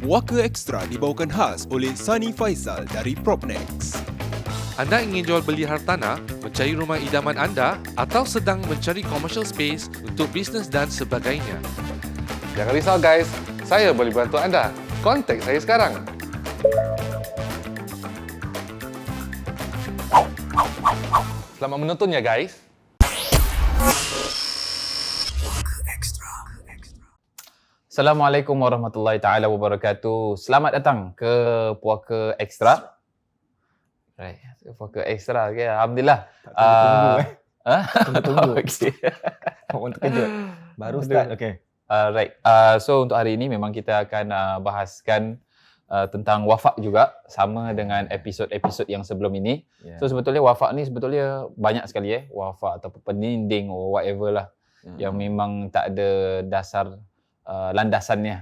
Waka Extra dibawakan khas oleh Sani Faisal dari Propnex. Anda ingin jual beli hartanah, mencari rumah idaman anda atau sedang mencari commercial space untuk bisnes dan sebagainya? Jangan risau guys, saya boleh bantu anda. Kontak saya sekarang. Selamat menonton ya guys. Assalamualaikum warahmatullahi taala wabarakatuh. Selamat datang ke Puaka Extra. Right, Puaka Extra okay. Alhamdulillah. Tunggu. Okay. Orang terkejut. Baru start. Okay. Right. So untuk hari ini memang kita akan bahaskan tentang wafak juga sama dengan episod-episod yang sebelum ini. Yeah. So sebetulnya wafak ni sebetulnya banyak sekali wafak ataupun peninding or whatever lah yang memang tak ada dasar landasannya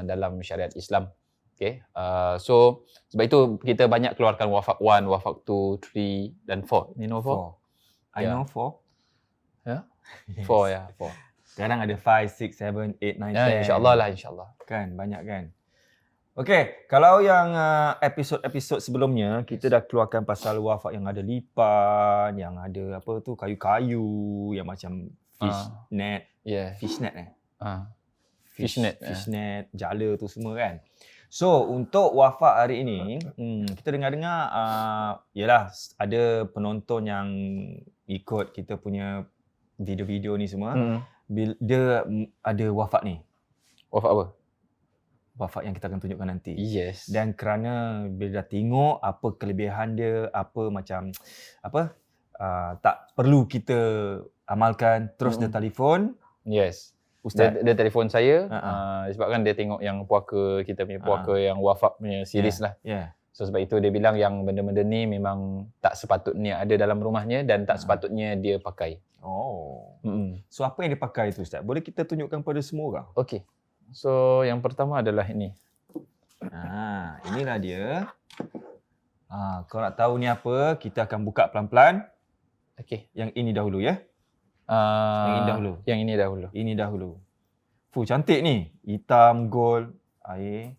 dalam syariat Islam. Okay. So sebab itu kita banyak keluarkan wafak 1, wafak 2, 3 dan 4. You know 4? I know 4. Ya? Yes. 4 ya, 4. Sekarang ada 5, 6, 7, 8, 9, 10. Ya, insya-Allah lah, insya-Allah. Kan, banyak kan. Okay, kalau yang episod-episod sebelumnya, kita dah keluarkan pasal wafak yang ada lipan, yang ada apa tu, kayu-kayu, yang macam fish net. Yeah. Fish net Fishnet. Fishnet, jala tu semua kan. So, untuk wafak hari ini, kita dengar-dengar, yelah, ada penonton yang ikut kita punya video-video ni semua. Dia ada wafak ni. Wafak apa? Wafak yang kita akan tunjukkan nanti. Yes. Dan kerana bila dah tengok apa kelebihan dia, apa macam, tak perlu kita amalkan, terus dia telefon. Yes. Ustaz, Dia telefon saya sebabkan dia tengok yang puaka, kita punya puaka yang wafak punya series lah. Yeah. So sebab itu dia bilang yang benda-benda ni memang tak sepatutnya ada dalam rumahnya dan tak sepatutnya dia pakai. Oh. So apa yang dia pakai tu Ustaz? Boleh kita tunjukkan pada semua orang? Okey. So yang pertama adalah ini. Inilah dia. Kau nak tahu ni apa, kita akan buka pelan-pelan. Okey. Yang ini dahulu ya. Yang ini dahulu. Yang ini dahulu. Ini dahulu. Cantik ni. Hitam, gold, air.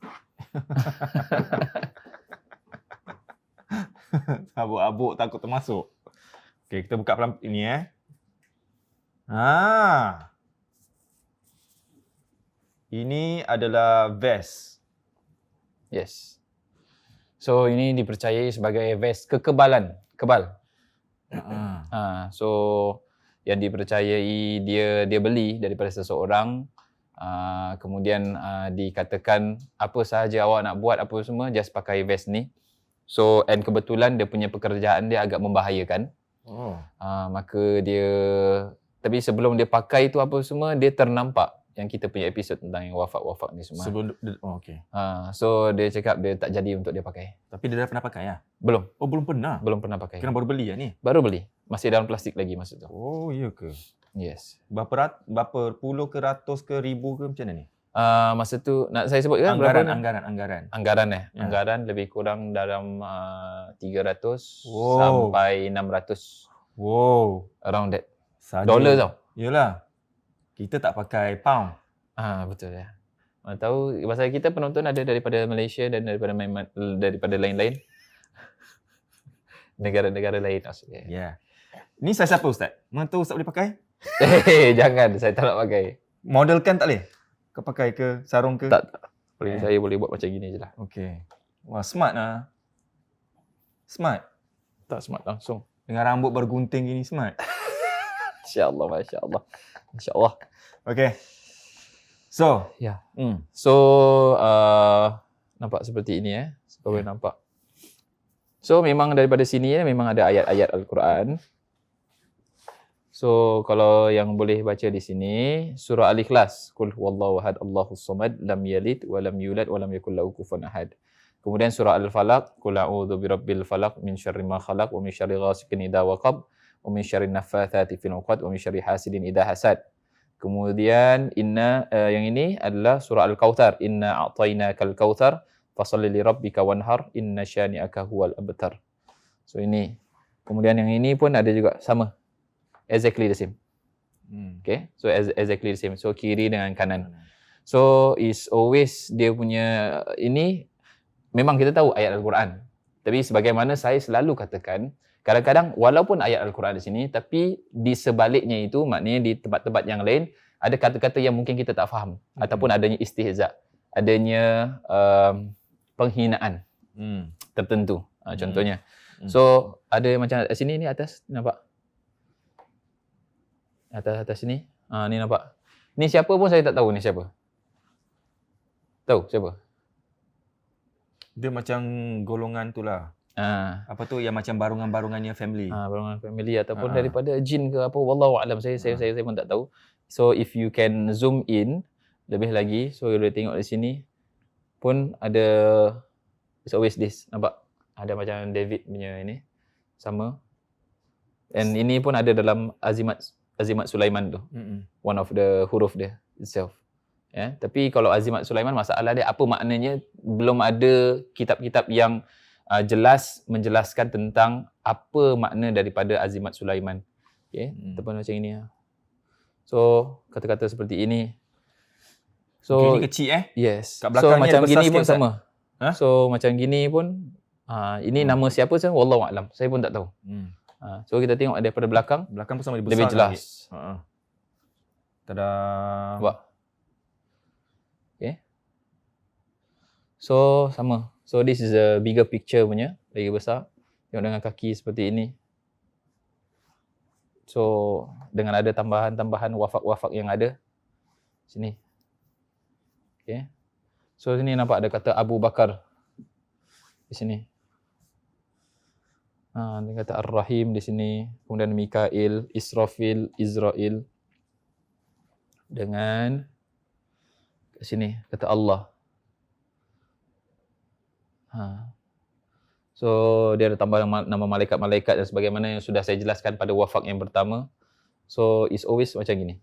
Abuk-abuk takut termasuk. Okey, kita buka pelan ini Ini adalah vest. Yes. So ini dipercayai sebagai vest kekebalan, kebal. So yang dipercayai dia beli daripada seseorang, kemudian dikatakan apa sahaja awak nak buat apa semua just pakai vest ni. So and kebetulan dia punya pekerjaan dia agak membahayakan. Maka dia, tapi sebelum dia pakai tu apa semua, dia ternampak yang kita punya episod tentang yang wafak-wafak ni semua. Okey. So dia cakap dia tak jadi untuk dia pakai. Tapi dia dah pernah pakai ya? Belum. Oh, belum pernah. Belum pernah pakai. Kena baru beli ni? Baru beli. Masih dalam plastik lagi masa tu. Oh, iya ke? Yes. Berapa puluh ke ratus ke ribu ke macam mana ni? Masa tu nak saya sebut kan Anggaran. Ya. Anggaran lebih kurang dalam 300 sampai 600. Wow. Around that. Saja. Dollar tau. Yalah. Kita tak pakai pound. Betul ya. Mana tahu pasal kita penonton ada daripada Malaysia dan daripada lain-lain. Negara-negara lain maksudnya. Ya. Yeah. Ni saiz apa Ustaz? Mana tahu Ustaz boleh pakai? Jangan, saya tak nak pakai. Modelkan tak boleh? Kau pakai ke sarung ke? Tak. Saya boleh buat macam gini je lah. Okey. Wah, smart lah. Smart. Tak smart langsung. Dengan rambut bergunting gini smart. InsyaAllah, masya-Allah. InsyaAllah. Okey. So, ya. So, nampak seperti ini Kau boleh nampak. So, memang daripada sini memang ada ayat-ayat Al-Quran. So, kalau yang boleh baca di sini, surah Al-Ikhlas. Qul huwallahu ahad, Allahus samad, lam yalid wa lam yulad wa lam yakul lahu kufuwan ahad. Kemudian surah Al-Falaq, Qul a'udzu birabbil falaq min syarri ma khalaq wa min syarri ghasiqin idza waqab wa min syarri naffatsati fil 'uqad wa min syarri hasidin idza hasad. Kemudian yang ini adalah surah Al-Kautsar, inna a'tainakal kautsar fashalli li rabbika wanhar inna syani'aka huwal abtar. So ini. Kemudian yang ini pun ada juga sama. Exactly the same. Okay. So exactly the same. So kiri dengan kanan. So is always dia punya ini memang kita tahu ayat Al-Quran. Tapi sebagaimana saya selalu katakan, kadang-kadang walaupun ayat Al-Quran di sini, tapi di sebaliknya itu, maknanya di tempat-tempat yang lain, ada kata-kata yang mungkin kita tak faham. Ataupun adanya istihza, adanya penghinaan tertentu. Contohnya. So, ada macam kat sini ni atas, ni nampak? Atas sini. Ni nampak. Ni siapa pun saya tak tahu ni siapa. Tahu siapa? Dia macam golongan tu lah. Apa tu yang macam barungan-barungannya family. Barungan family ataupun daripada jin ke apa, wallahu alam, saya pun tak tahu. So if you can zoom in lebih lagi, so you boleh tengok di sini pun ada, it's always this, nampak? Ada macam David punya ini sama. And ini pun ada dalam Azimat Sulaiman tu. One of the huruf dia itself. Ya, tapi kalau Azimat Sulaiman, masalah dia apa maknanya, belum ada kitab-kitab yang jelas menjelaskan tentang apa makna daripada Azimat Sulaiman. Okay, ataupun macam ini. So, kata-kata seperti ini. So, ini kecil Yes. Kat So, belakangnya macam besar gini sikit, pun Ustaz. sama. So, macam gini pun, ini nama siapa saya, wallahu a'lam. Saya pun tak tahu. So, kita tengok daripada belakang. Belakang pun sama, dia besar Lebih jelas. Tada. Nampak? Okay. So, sama. So, this is a bigger picture punya. Lagi besar. Tengok dengan kaki seperti ini. So, dengan ada tambahan-tambahan wafak-wafak yang ada. Sini. Okay. So, sini nampak ada kata Abu Bakar. Di sini. Dia kata Ar-Rahim di sini. Kemudian Mikail, Israfil, Izrail. Dengan kat sini kata Allah. So dia ada tambah nama malaikat-malaikat dan sebagaimana yang sudah saya jelaskan pada wafak yang pertama. So it's always macam gini.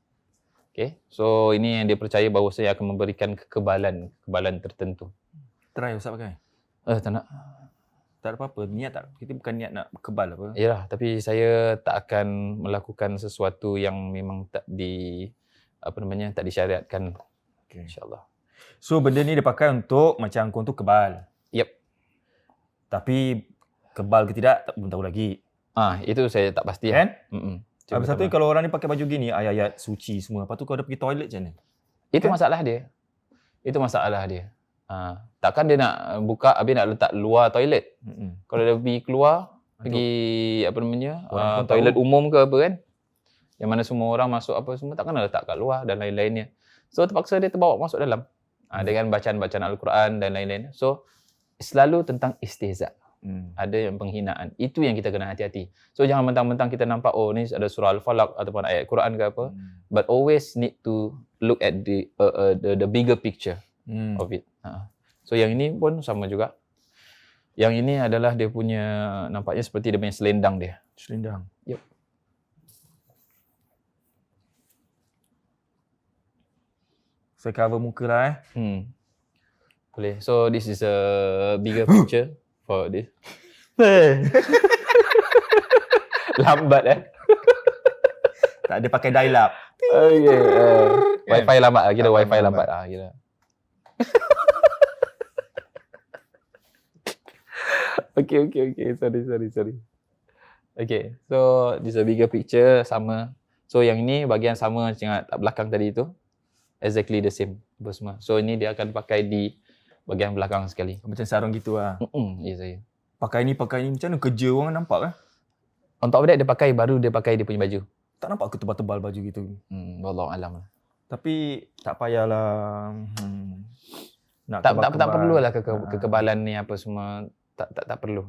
Okay. So ini yang dia percaya bahawa saya akan memberikan kekebalan tertentu. Try Ustaz pakai. Tak nak. Tak ada apa-apa. Niat tak? Kita bukan niat nak kebal apa. Yalah, tapi saya tak akan melakukan sesuatu yang memang tak tak disyariatkan. Okay. InsyaAllah. So benda ni dia pakai untuk macam kau tu kebal. Yep. Tapi kebal ke tidak tak belum tahu lagi. Itu saya tak pasti. Kan? Cuba Habis satu tambah. kalau orang ni pakai baju gini, ayat-ayat suci semua. Lepas tu kau ada pergi toilet macam mana? Itu masalah dia. Itu masalah dia. Takkan dia nak buka habis nak letak luar toilet. Kalau dia pergi keluar, pergi Orang pun toilet tahu. umum ke apa kan, yang mana semua orang masuk apa semua, takkan nak letak kat luar dan lain-lainnya. So terpaksa dia terbawa masuk dalam dengan bacaan-bacaan Al-Quran dan lain-lain. So selalu tentang istihza. Ada yang penghinaan. Itu yang kita kena hati-hati. So jangan mentang-mentang kita nampak ni ada surah Al-Falaq ataupun ayat Quran ke apa, but always need to look at the bigger picture of it. So yang ini pun sama juga. Yang ini adalah dia punya, nampaknya seperti dia punya selendang dia. Selendang. Yep. Saya cover muka lah Boleh. So this is a bigger picture for this. Lambat Tak ada pakai dial-up. Okay. Wifi lambat lah. Kira wifi lambat lah. Kira. Okay. Sorry. Okay. So this is a bigger picture. Sama. So yang ini bahagian sama dengan belakang tadi tu. Exactly the same. Apa semua. So ini dia akan pakai di bahagian belakang sekali. Macam sarung gitu lah. Ya saya. Pakai ni macam mana kerja orang nampak kan? On top of that, dia pakai dia punya baju. Tak nampak ke tebal-tebal baju gitu. Wallahu alam. Tapi tak payahlah. Nak Tak kebal-kebal. perlulah kekebalan ni apa semua. Tak perlu.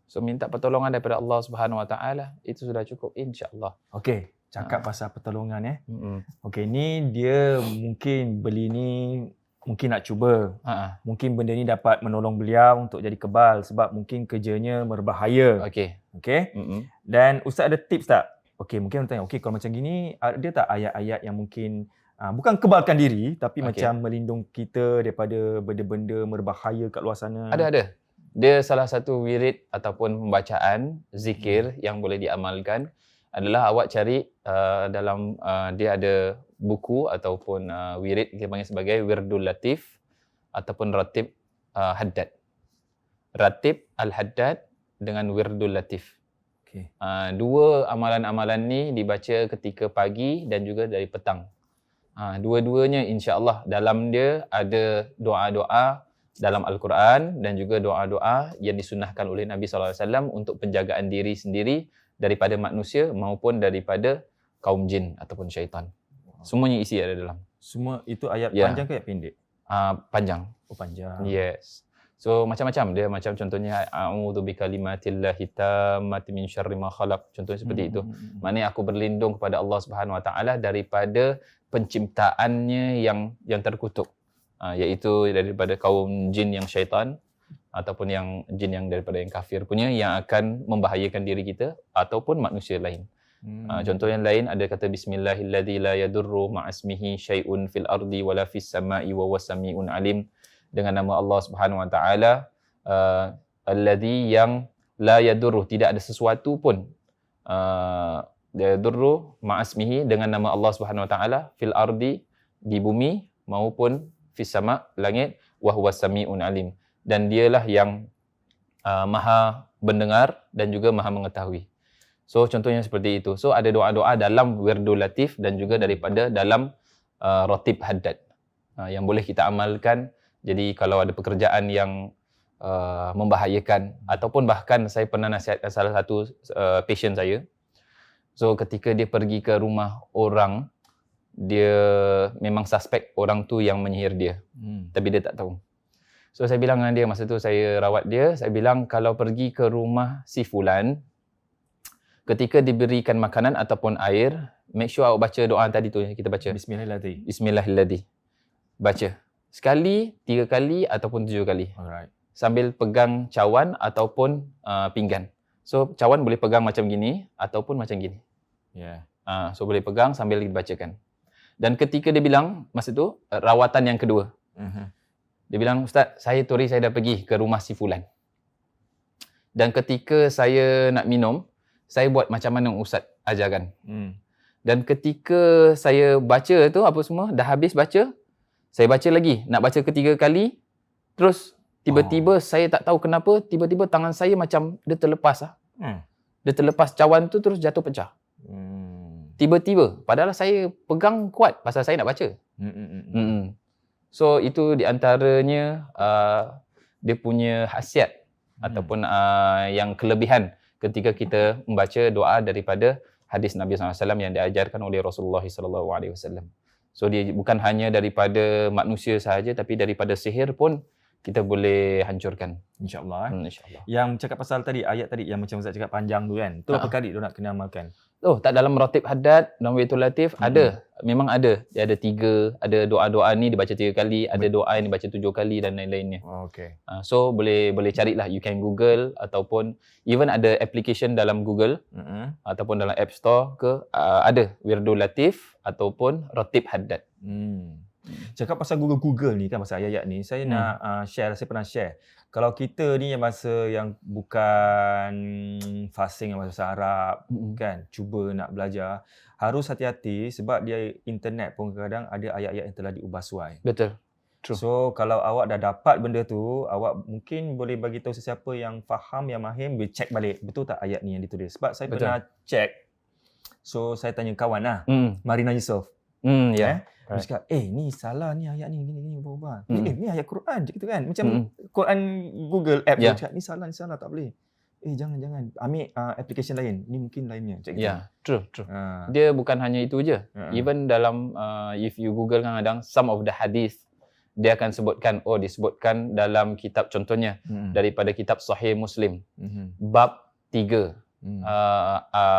So minta pertolongan daripada Allah Subhanahu Wa Taala, itu sudah cukup insya-Allah. Okey, cakap pasal pertolongan Okey, ni dia mungkin beli ni mungkin nak cuba. Mungkin benda ni dapat menolong beliau untuk jadi kebal sebab mungkin kerjanya berbahaya. Okey. Okey? Dan Ustaz ada tips tak? Okey, mungkin orang tanya, okey kalau macam gini ada tak ayat-ayat yang mungkin bukan kebalkan diri tapi macam melindung kita daripada benda-benda berbahaya kat luar sana? Ada. Dia salah satu wirid ataupun pembacaan zikir yang boleh diamalkan adalah awak cari dalam dia ada buku ataupun wirid, kita panggil sebagai Wirdul Latif ataupun Ratib Haddad. Ratib Al-Haddad dengan Wirdul Latif. Okay. Dua amalan-amalan ni dibaca ketika pagi dan juga dari petang. Dua-duanya insya-Allah dalam dia ada doa-doa dalam Al-Quran dan juga doa-doa yang disunnahkan oleh Nabi SAW untuk penjagaan diri sendiri daripada manusia maupun daripada kaum jin ataupun syaitan. Semuanya isi ada dalam. Semua itu ayat Ya. panjang ke ayat pendek? Panjang. Oh, panjang. Yes. So macam-macam dia, macam contohnya a'udzu bikalimatillahi tammati min syarri ma khalaq. Contohnya seperti itu. Maknanya aku berlindung kepada Allah Subhanahu Wa Taala daripada penciptaannya yang terkutuk. Iaitu daripada kaum jin yang syaitan ataupun yang jin yang daripada yang kafir punya yang akan membahayakan diri kita ataupun manusia lain. Contoh yang lain ada kata bismillahilladzi la yadurru ma'asmihi syai'un fil ardi wala fis sama'i wa huwas sami'un alim. Dengan nama Allah Subhanahu Wa Taala, alladzi yang la yadurru, tidak ada sesuatu pun yadurru ma'asmihi dengan nama Allah Subhanahu Wa Taala fil ardi, di bumi maupun fis sama', langit, wa huwas sami'un alim, dan dialah yang maha mendengar dan juga maha mengetahui. So contohnya seperti itu. So ada doa-doa dalam Wirdul Latif dan juga daripada dalam Ratib Haddad yang boleh kita amalkan. Jadi kalau ada pekerjaan yang membahayakan ataupun bahkan saya pernah nasihatkan salah satu patient saya. So ketika dia pergi ke rumah orang, dia memang suspek orang tu yang menyihir dia. Tapi dia tak tahu. So saya bilang dengan dia, masa tu saya rawat dia, saya bilang kalau pergi ke rumah si fulan, ketika diberikan makanan ataupun air, make sure awak baca doa tadi tu yang kita baca. Bismillahirrahmanirrahim. Bismillahirrahmanirrahim. Baca. Sekali, 3 kali ataupun 7 kali. Alright. Sambil pegang cawan ataupun pinggan. So cawan boleh pegang macam gini ataupun macam gini. Yeah. So boleh pegang sambil dibacakan. Dan ketika dia bilang, masa tu rawatan yang kedua. Dia bilang, Ustaz, saya dah pergi ke rumah si fulan. Dan ketika saya nak minum, saya buat macam mana Ustaz ajarkan. Dan ketika saya baca tu apa semua, dah habis baca, saya baca lagi, nak baca ketiga kali, terus tiba-tiba saya tak tahu kenapa, tiba-tiba tangan saya macam dia terlepas. Dia terlepas cawan tu terus jatuh pecah. Tiba-tiba, padahal saya pegang kuat pasal saya nak baca. So itu di antaranya dia punya khasiat ataupun yang kelebihan ketika kita membaca doa daripada hadis Nabi SAW yang diajarkan oleh Rasulullah SAW. So dia bukan hanya daripada manusia sahaja, tapi daripada sihir pun kita boleh hancurkan. InsyaAllah. InsyaAllah. Yang cakap pasal tadi, ayat tadi yang macam Ustaz cakap panjang tu kan. Tu berapa kali tu nak kena amalkan? Oh, tak dalam Ratib Haddad, dalam Wirdul Latif ada. Memang ada. Dia ada 3, ada doa-doa ni dibaca 3 kali, ada doa yang dibaca 7 kali dan lain-lainnya. Okay. So boleh carilah, you can Google ataupun even ada application dalam Google ataupun dalam App Store ke ada Wirdul Latif ataupun Ratib Haddad. Cakap pasal Google ni kan, pasal ayat-ayat ni, saya nak share, saya pernah share. Kalau kita ni yang bahasa yang bukan fasih yang bahasa Arab kan, cuba nak belajar, harus hati-hati sebab dia internet pun kadang ada ayat-ayat yang telah diubah suai. Betul. True. So kalau awak dah dapat benda tu, awak mungkin boleh bagi tahu sesiapa yang faham, yang mahir, boleh check balik betul tak ayat ni yang ditulis. Sebab saya pernah check. So saya tanya kawan lah, Marina Yusof. Ya. Dia cakap, ni salah ni ayat ni, gini, berubah. Ni ayat Quran je gitu kan. Macam Quran Google app dia cakap, ni salah, tak boleh. Jangan. Ambil application lain. Ni mungkin lainnya. Macam gitu. True. Dia bukan hanya itu je. Even dalam, if you Google kadang-kadang, some of the hadith, dia akan sebutkan, disebutkan dalam kitab, contohnya, daripada kitab Sahih Muslim. Bab 3.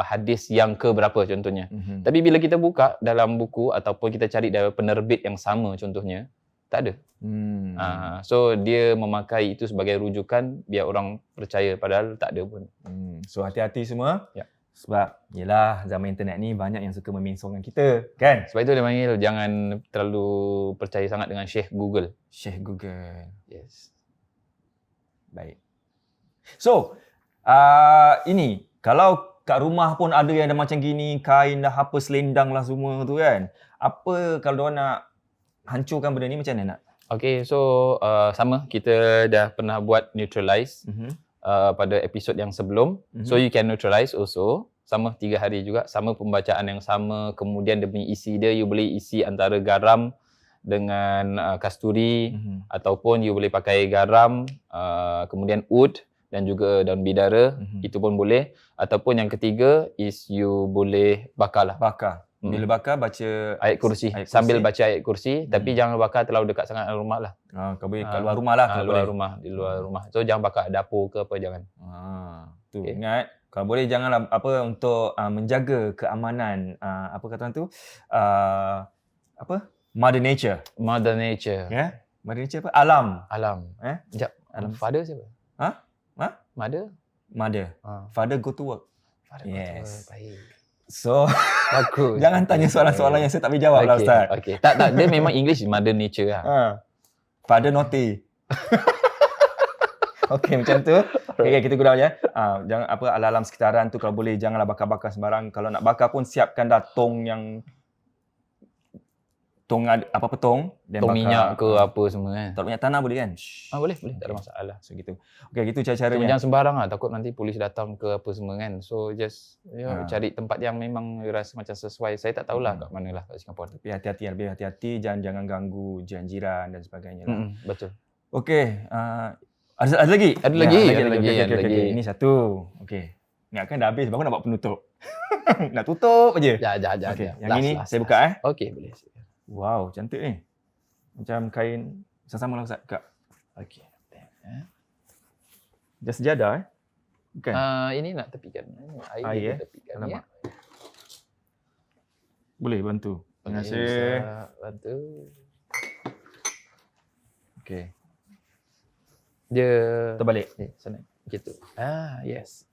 Hadis yang ke berapa contohnya. Tapi bila kita buka dalam buku ataupun kita cari dari penerbit yang sama contohnya, tak ada. So dia memakai itu sebagai rujukan biar orang percaya padahal tak ada pun. So hati-hati semua. Sebab yelah zaman internet ni banyak yang suka memensongkan kita kan. Sebab itu dia panggil jangan terlalu percaya sangat dengan Syekh Google. Syekh Google. Yes. Baik. So ini kalau kat rumah pun ada yang dah macam gini, kain dah apa, selendang lah semua tu kan. Apa kalau diorang nak hancurkan benda ni macam mana nak? Okay, so sama kita dah pernah buat neutralize pada episod yang sebelum. So you can neutralize also. Sama 3 hari juga, sama pembacaan yang sama. Kemudian dia punya isi dia, you boleh isi antara garam dengan kasturi ataupun you boleh pakai garam, kemudian oud dan juga daun bidara, itu pun boleh. Ataupun yang ketiga is you boleh bakar lah. Bakar. Bila bakar baca Ayat kursi. Sambil baca ayat kursi, tapi jangan bakar terlalu dekat sangat dengan rumah lah. Kau boleh kat luar rumah lah kalau luar boleh. rumah, di luar rumah. So jangan bakar dapur ke apa, jangan. Tu ingat kalau boleh janganlah apa untuk menjaga keamanan apa kata orang tu apa Mother Nature. Mother Nature. Ya? Mother Nature apa? Alam. Alam. Sekejap. Alam. Father siapa? Ha? Mother? Mother. Father go to work. Father. Yes. Baik. So Bagus. jangan tanya soalan-soalan yang saya tak boleh jawab lah Ustaz. Okay. Tak, dia memang English Mother Nature lah. Father naughty. Okey macam tu. Okay, kita gurau je. Jangan apa alam sekitaran tu kalau boleh janganlah bakar-bakar sembarang. Kalau nak bakar pun siapkan dah tong yang tong apa-apa tong dan Tong bakar minyak ke apa semua kan. tak minyak tanah boleh kan? Boleh, tak ada masalah. So gitu. Okey gitu Cuma cara-caranya. jangan sembarang lah, takut nanti polis datang ke apa semua kan. So just cari tempat yang memang rasa macam sesuai. Saya tak tahulah kat mana lah kat Singapura. Tapi hati-hati, lebih hati-hati, jangan ganggu jiran dan sebagainya lah. Betul. Okey, ada lagi? Ada lagi. Okey. Ini satu. Okey. Ingatkan dah habis, baru nak buat penutup. Nak tutup aje. Okey, yang ini saya buka Okey, boleh. Wow, cantik ni. Macam kain sama-sama lah Ustaz. Buka. Okey. Dah sejadah Bukan? Ini nak tepikan. Air tepikan. Alamak. Boleh bantu. Terima kasih. Bantu. Okey. Dia Terbalik. sana. Gitu. Yes.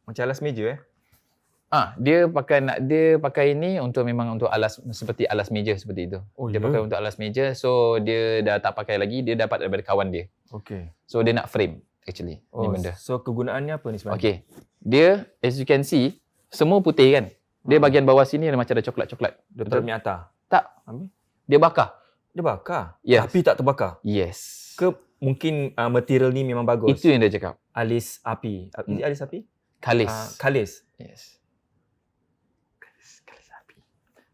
Macam alas meja Dia pakai ini untuk memang untuk alas, seperti alas meja seperti itu. Dia pakai untuk alas meja, so dia dah tak pakai lagi, dia dapat daripada kawan dia. Okey. So dia nak frame actually ni benda. So kegunaannya apa ni sebenarnya? Okey. Dia as you can see semua putih kan. Dia bahagian bawah sini ada macam ada coklat-coklat. Betul minyak atar. Tak. Dia bakar. Dia bakar. Yes. Tapi tak terbakar. Yes. Ke mungkin material ni memang bagus. Itu yang dia cakap. Alis api. Alis api? Kalis. Kalis. Yes. Kalis api.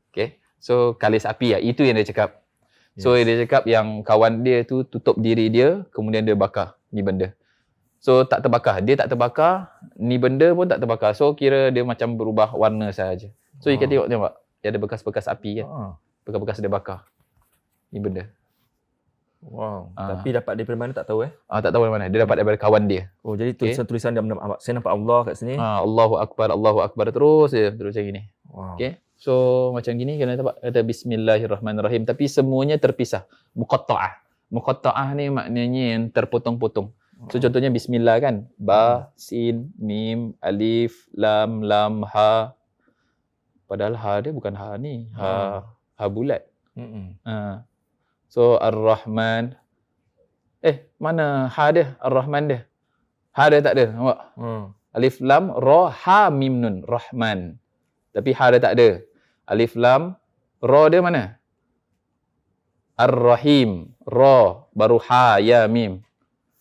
Okay. So kalis api lah. Itu yang dia cakap. Yes. So dia cakap yang kawan dia tu tutup diri dia, kemudian dia bakar ni benda. So tak terbakar. Dia tak terbakar, ni benda pun tak terbakar. So kira dia macam berubah warna sahaja. So you can tengok. Dia ada bekas-bekas api kan. Bekas-bekas dia bakar. Ni benda. Wow. Tapi dapat daripada mana tak tahu Tak tahu dari mana. Dia dapat daripada kawan dia. Oh jadi tulisan-tulisan dia saya nampak Allah kat sini. Allahu Akbar terus je. Terus macam gini. Wow. Okay. So macam gini kena nampak kata Bismillahirrahmanirrahim. Tapi semuanya terpisah. Muqatta'ah. Muqatta'ah ni maknanya yang terpotong-potong. So contohnya Bismillah kan. Ba, Sin, Mim, Alif, Lam, Lam, Ha. Padahal Ha dia bukan Ha ni. Ha bulat. So Ar-Rahman. Mana Ha dia? Ar-Rahman dia. Ha dia tak ada. Nampak? Alif Lam Ra Ha Mim Nun. Rahman. Tapi Ha dia tak ada. Alif Lam Ra dia mana? Ar-Rahim. Ra baru Ha Ya Mim.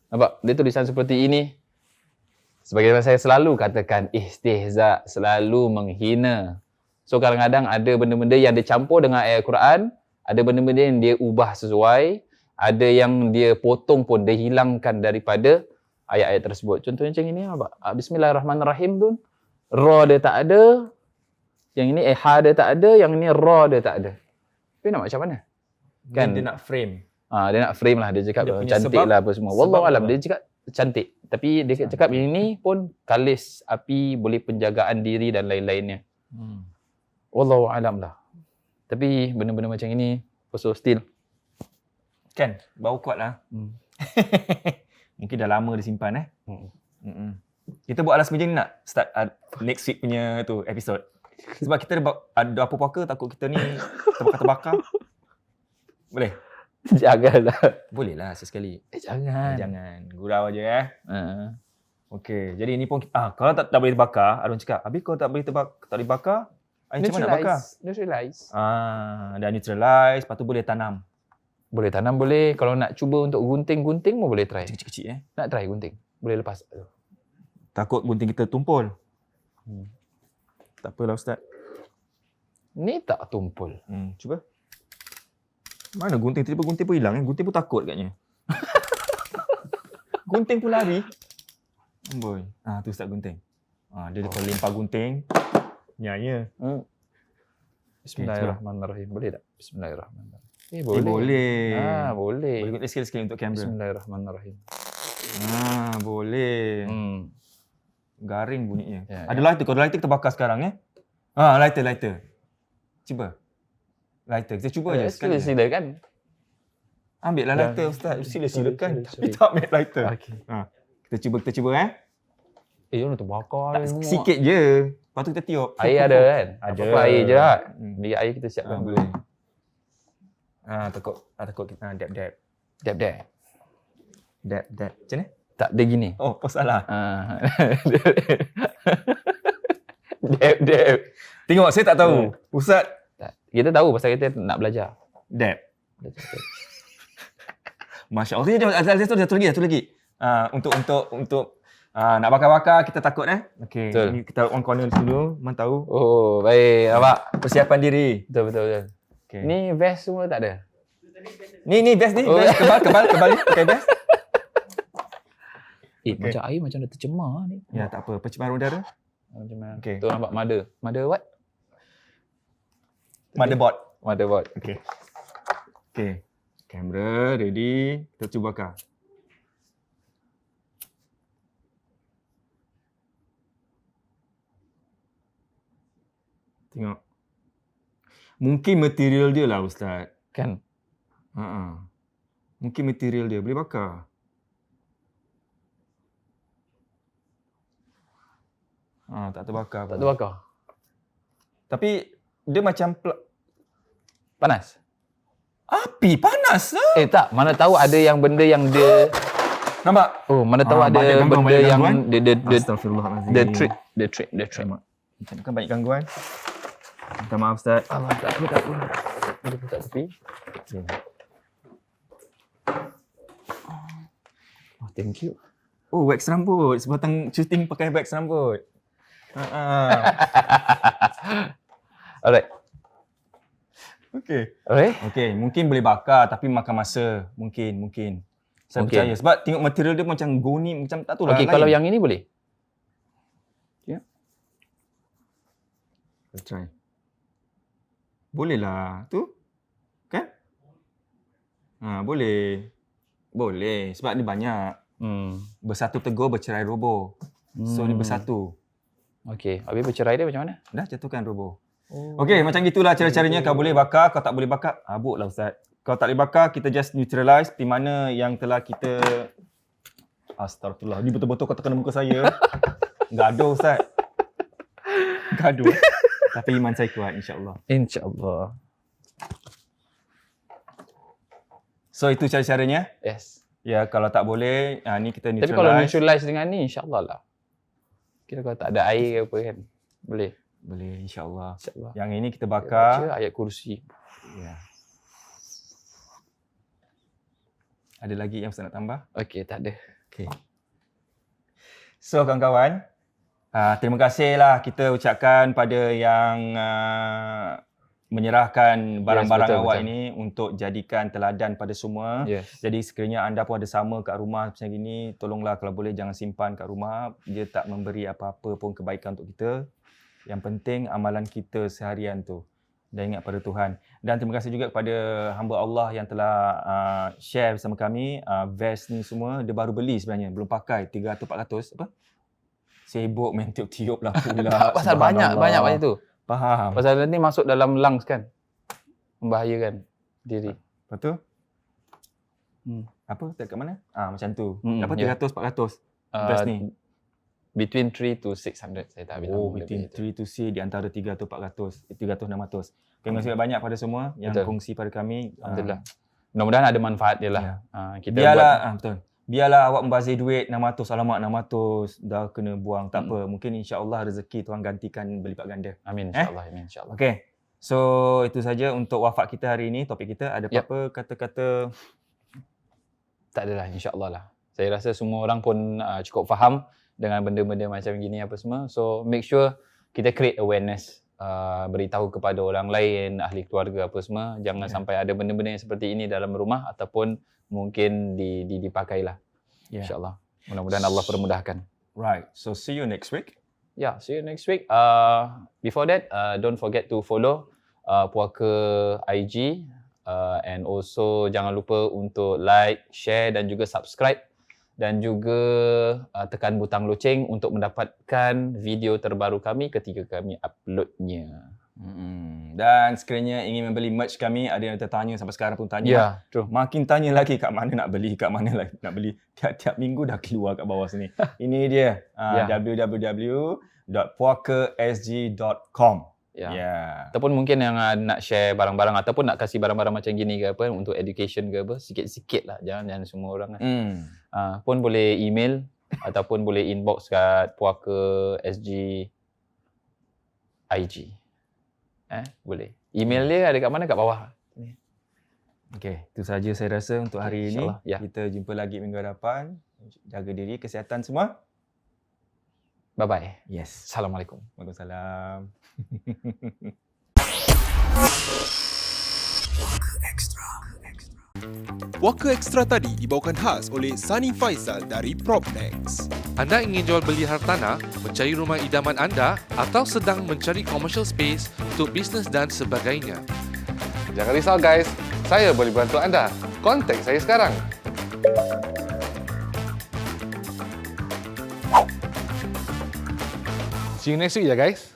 Nampak? Dia tulisan seperti ini. Sebagaimana saya selalu katakan, istihza, selalu menghina. So kadang-kadang ada benda-benda yang dia campur dengan ayat Quran, ada benda-benda yang dia ubah sesuai, ada yang dia potong pun, dia hilangkan daripada ayat-ayat tersebut. Contohnya macam ini, nampak? Bismillahirrahmanirrahim tu, Ra dia tak ada, yang ini Ha dia tak ada, yang ini Ra dia tak ada. Tapi nak macam mana? Kan dia nak frame. Dia nak frame lah. Dia cakap dia cantik lah apa semua. Wallahualam. Dia cakap cantik. Tapi dia cakap yang ini pun kalis api, boleh penjagaan diri dan lain-lainnya. Wallahualam lah. Tapi benda-benda macam ini, also still. Kan? Bau kuat lah. Mungkin dah lama disimpan Kita buat alas meja ni nak start next week punya tu episode. Sebab kita ada apa puaka, takut kita ni terbakar-terbakar. Boleh? Janganlah. Boleh lah sesekali. Jangan. Jangan. Gurau je Okey, jadi ini pun kalau tak boleh terbakar, Arun cakap, habis kalau tak boleh bakar, macam mana nak bakar? Neutralize. Dah neutralize, lepas tu boleh tanam. Boleh tanam boleh. Kalau nak cuba untuk gunting-gunting pun boleh try. Kecil-kecil Nak try gunting. Boleh lepas. Takut gunting kita tumpul. Tak apalah Ustaz. Ni tak tumpul. Cuba. Mana gunting? Tiba-tiba gunting pun hilang. Gunting pun takut katnya. Gunting pun lari. Amboi. Tu Ustaz gunting. Dia kalau lempar gunting, nyaya. Bismillahirrahmanirrahim. Boleh tak? Bismillahirrahmanirrahim. Boleh. Boleh. Boleh gunting sekali-sekali untuk kamera. Bismillahirrahmanirrahim. Boleh. Garing bunyinya. Ya, Ada lighter. Kalau lighter kita bakar sekarang lighter. Cuba. Lighter. Kita cuba je sekali. Sila kan? Ambil lah lighter Ustaz. Sila-silakan. Sorry. Tapi tak ambil lighter. Okey. Kita cuba Orang tu bakar semua. Sikit je. Lepas tu kita tiup. Air ada kan? Ada. Apa air je lah. Biar air kita siapkan dulu. Boleh. Takut kita dab. Dab. Macam ni? Tak ada gini. Oh salah. Dab. Tengok saya tak tahu. Ustaz Tak. Kita tahu pasal kita nak belajar. dab. Masya Allah. Satu lagi. Untuk nak bakar-bakar kita takut Okey. Betul. Ni kita on corner dulu. Memang tahu. Oh, baik. Nampak? Persiapan diri. Betul. Okay. Ni vest semua tak ada? Ni vest ni. Vest kebal ni. Pakai vest. Macam air macam dah tercemar ni. Ya tak apa. Pencemaran udara. Macam mana? Okey. Tu nampak mother. Mother what? Motherboard. Okey. Kamera ready. Kita cuba bakar. Tengok. Mungkin material dia lah Ustaz. Kan? Mungkin material dia. Boleh bakar. Tak terbakar. Tak terbakar. Tapi dia macam Panas? api panas lah. Tak. Mana tahu ada yang benda yang dia... Nampak? Oh, mana tahu ada banyak gangguan, benda banyak yang... gangguan. Astagfirullahalazim. The trick. Bukan banyak gangguan. Minta maaf Ustaz. Allah, tak apa. Ada pun tak tepi. Okay. Oh, thank you. Oh, wax rambut. Sebatang syuting pakai wax rambut. Alright. Okay, mungkin boleh bakar tapi makan masa. Mungkin. Saya percaya. Sebab tengok material dia macam goni, macam tak tahu lah. Okey, kalau yang ini boleh? Let's try. Boleh lah. Tu? Kan? Boleh. Sebab ni banyak. Bersatu tegur, bercerai roboh. So ni bersatu. Okey, habis bercerai dia macam mana? Dah jatuhkan roboh. Okey, macam gitulah cara-caranya. Kau boleh bakar, kau tak boleh bakar, habuk lah Ustaz. Kau tak boleh bakar, kita just neutralize di mana yang telah kita... Astagfirullah, ni betul-betul kau tekan muka saya. Gaduh Ustaz. Gaduh. Tapi iman saya kuat, insya-Allah. InsyaAllah. So itu cara-caranya. Yes. Ya, kalau tak boleh, ni kita neutralize. Tapi kalau neutralize dengan ni, insyaAllah lah. Kira kalau tak ada air ke apa kan, boleh. Boleh, insya-Allah. InsyaAllah. Yang ini kita bakar. Baca ayat kursi. Ya. Ada lagi yang Ustaz nak tambah? Okey, tak ada. Okay. So kawan-kawan, terima kasihlah kita ucapkan pada yang menyerahkan barang-barang betul, awak betul. ini untuk jadikan teladan pada semua. Yes. Jadi sekiranya anda pun ada sama kat rumah macam ini, tolonglah kalau boleh jangan simpan kat rumah. Dia tak memberi apa-apa pun kebaikan untuk kita. Yang penting amalan kita seharian tu. Dan ingat pada Tuhan. Dan terima kasih juga kepada hamba Allah yang telah share bersama kami. Vest ni semua dia baru beli sebenarnya, belum pakai. 300-400 apa? Sibuk main tiup-tiup lah pula. Pasal banyak macam tu. Faham. Pasal nanti masuk dalam lungs kan. Membahayakan diri. Lepas tu? Apa? Dekat mana? Macam tu. Apa? Ya. 300-400 vest ni? Between 3 to 600 saya tak bilang. Oh, between 3 to 6 di antara 300-400, 300-600. Terima kasih banyak pada semua yang Betul. kongsi pada kami. Alhamdulillah. Mudah-mudahan ada manfaat dia lah. Ya. Kita Biarlah, buat betul. biarlah awak membazir duit 600, alamak 600 dah kena buang. Tak apa, mungkin insya-Allah rezeki Tuhan gantikan berlipat ganda. Amin insya-Allah, amin insya-Allah. Okey. So itu saja untuk wafak kita hari ini, topik kita. Ada apa-apa kata-kata? Tak adalah, insya-Allah lah. Saya rasa semua orang pun cukup faham dengan benda-benda macam gini apa semua. So make sure kita create awareness, beritahu kepada orang lain, ahli keluarga apa semua, jangan sampai ada benda-benda yang seperti ini dalam rumah ataupun mungkin dipakailah. Insya-Allah. Mudah-mudahan Allah permudahkan. Right. So see you next week. Yeah, see you next week. Before that, don't forget to follow Puaka IG, and also jangan lupa untuk like, share dan juga subscribe dan juga tekan butang loceng untuk mendapatkan video terbaru kami ketika kami uploadnya. Dan sekiranya ingin membeli merch kami, ada yang tertanya sampai sekarang pun tanya. Ya, true. Makin tanya lagi kat mana nak beli, kat mana lagi nak beli. Tiap-tiap minggu dah keluar kat bawah sini. Ini dia, www.puakasg.com. Ataupun mungkin yang nak share barang-barang ataupun nak kasih barang-barang macam gini ke apa untuk education ke apa, sikit-sikit lah, jangan semua orang lah. Pun boleh email ataupun boleh inbox kat Puaka SG IG. Boleh. Email dia ada kat mana? Kat bawah. Okey, itu saja saya rasa untuk hari ini. Ya. Kita jumpa lagi minggu hadapan. Jaga diri, kesihatan semua. Bye-bye. Yes. Assalamualaikum. Waalaikumsalam. Puaka Extra tadi dibawakan khas oleh Sunny Faisal dari Propnex. Anda ingin jual beli hartanah, mencari rumah idaman anda atau sedang mencari commercial space untuk bisnes dan sebagainya? Jangan risau guys, saya boleh bantu anda. Kontak saya sekarang. See you next week ya guys.